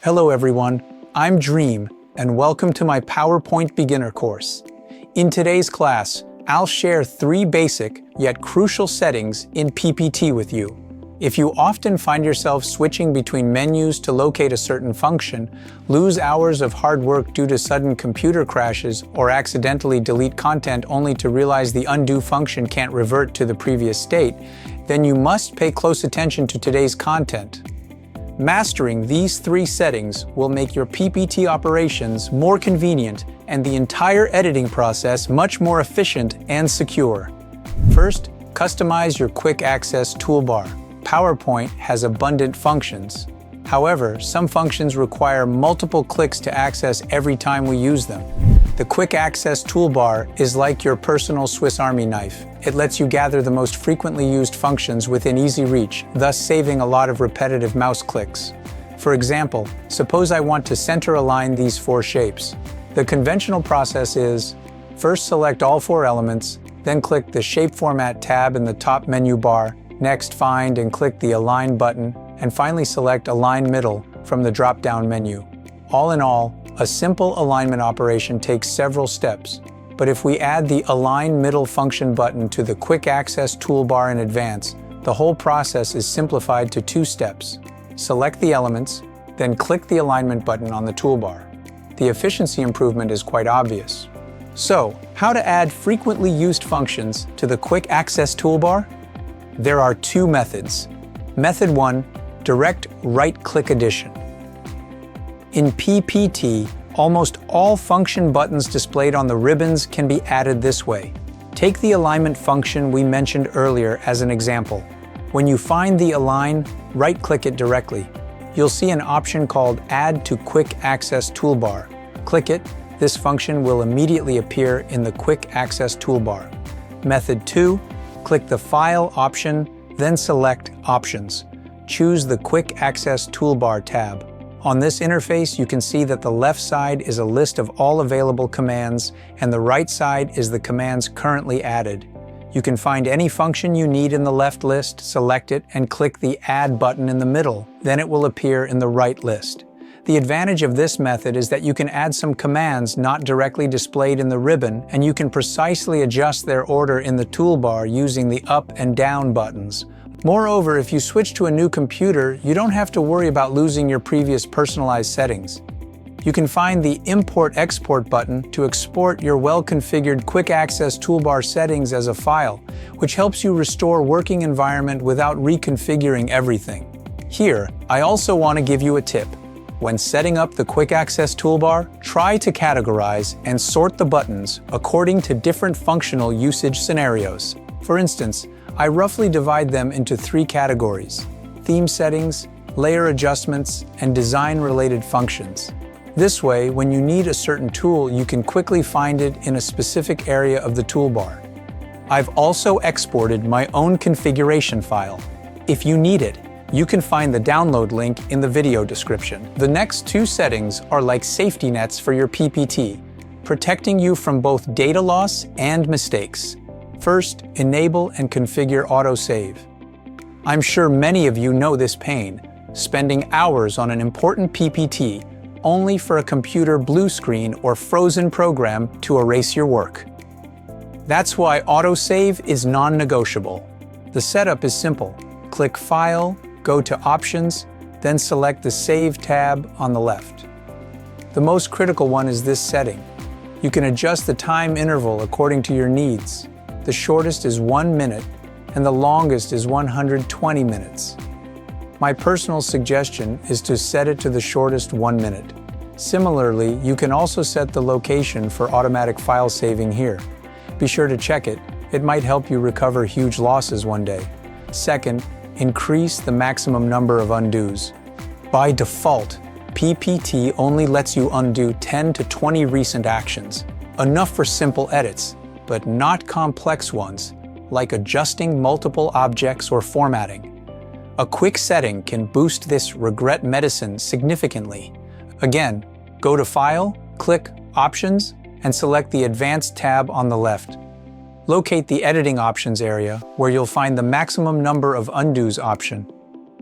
Hello everyone, I'm Dream, and welcome to my PowerPoint beginner course. In today's class, I'll share 3 basic yet crucial settings in PPT with you. If you often find yourself switching between menus to locate a certain function, lose hours of hard work due to sudden computer crashes, or accidentally delete content only to realize the undo function can't revert to the previous state, then you must pay close attention to today's content. Mastering these 3 settings will make your PPT operations more convenient and the entire editing process much more efficient and secure. First, customize your quick access toolbar. PowerPoint has abundant functions. However, some functions require multiple clicks to access every time we use them. The quick access toolbar is like your personal Swiss Army knife. It lets you gather the most frequently used functions within easy reach, thus saving a lot of repetitive mouse clicks. For example, suppose I want to center align these 4 shapes. The conventional process is, first select all 4 elements, then click the Shape Format tab in the top menu bar, next find and click the Align button, and finally select Align Middle from the drop-down menu. All in all, a simple alignment operation takes several steps, but if we add the Align Middle function button to the Quick Access toolbar in advance, the whole process is simplified to 2 steps. Select the elements, then click the alignment button on the toolbar. The efficiency improvement is quite obvious. So, how to add frequently used functions to the Quick Access toolbar? There are 2 methods. Method 1, direct right-click addition. In PPT, almost all function buttons displayed on the ribbons can be added this way. Take the alignment function we mentioned earlier as an example. When you find the align, right-click it directly. You'll see an option called Add to Quick Access Toolbar. Click it. This function will immediately appear in the Quick Access toolbar. Method 2, click the File option, then select Options. Choose the Quick Access Toolbar tab. On this interface, you can see that the left side is a list of all available commands, and the right side is the commands currently added. You can find any function you need in the left list, select it, and click the Add button in the middle. Then it will appear in the right list. The advantage of this method is that you can add some commands not directly displayed in the ribbon, and you can precisely adjust their order in the toolbar using the up and down buttons. Moreover, if you switch to a new computer, you don't have to worry about losing your previous personalized settings. You can find the Import/Export button to export your well-configured Quick Access toolbar settings as a file, which helps you restore working environment without reconfiguring everything. Here, I also want to give you a tip. When setting up the Quick Access toolbar, try to categorize and sort the buttons according to different functional usage scenarios. For instance, I roughly divide them into 3 categories: theme settings, layer adjustments, and design-related functions. This way, when you need a certain tool, you can quickly find it in a specific area of the toolbar. I've also exported my own configuration file. If you need it, you can find the download link in the video description. The next 2 settings are like safety nets for your PPT, protecting you from both data loss and mistakes. First, enable and configure autosave. I'm sure many of you know this pain, spending hours on an important PPT only for a computer blue screen or frozen program to erase your work. That's why autosave is non-negotiable. The setup is simple. Click File, go to Options, then select the Save tab on the left. The most critical one is this setting. You can adjust the time interval according to your needs. The shortest is 1 minute, and the longest is 120 minutes. My personal suggestion is to set it to the shortest 1 minute. Similarly, you can also set the location for automatic file saving here. Be sure to check it. It might help you recover huge losses one day. Second, increase the maximum number of undos. By default, PPT only lets you undo 10 to 20 recent actions, enough for simple edits, but not complex ones, like adjusting multiple objects or formatting. A quick setting can boost this regret medicine significantly. Again, go to File, click Options, and select the Advanced tab on the left. Locate the Editing Options area, where you'll find the maximum number of undos option.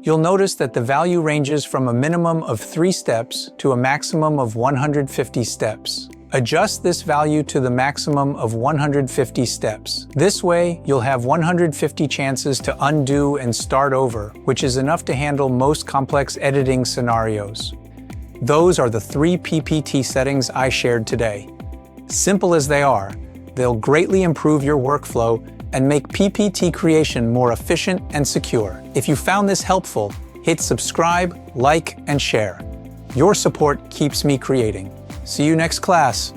You'll notice that the value ranges from a minimum of 3 steps to a maximum of 150 steps. Adjust this value to the maximum of 150 steps. This way, you'll have 150 chances to undo and start over, which is enough to handle most complex editing scenarios. Those are the 3 PPT settings I shared today. Simple as they are, they'll greatly improve your workflow and make PPT creation more efficient and secure. If you found this helpful, hit subscribe, like, and share. Your support keeps me creating. See you next class.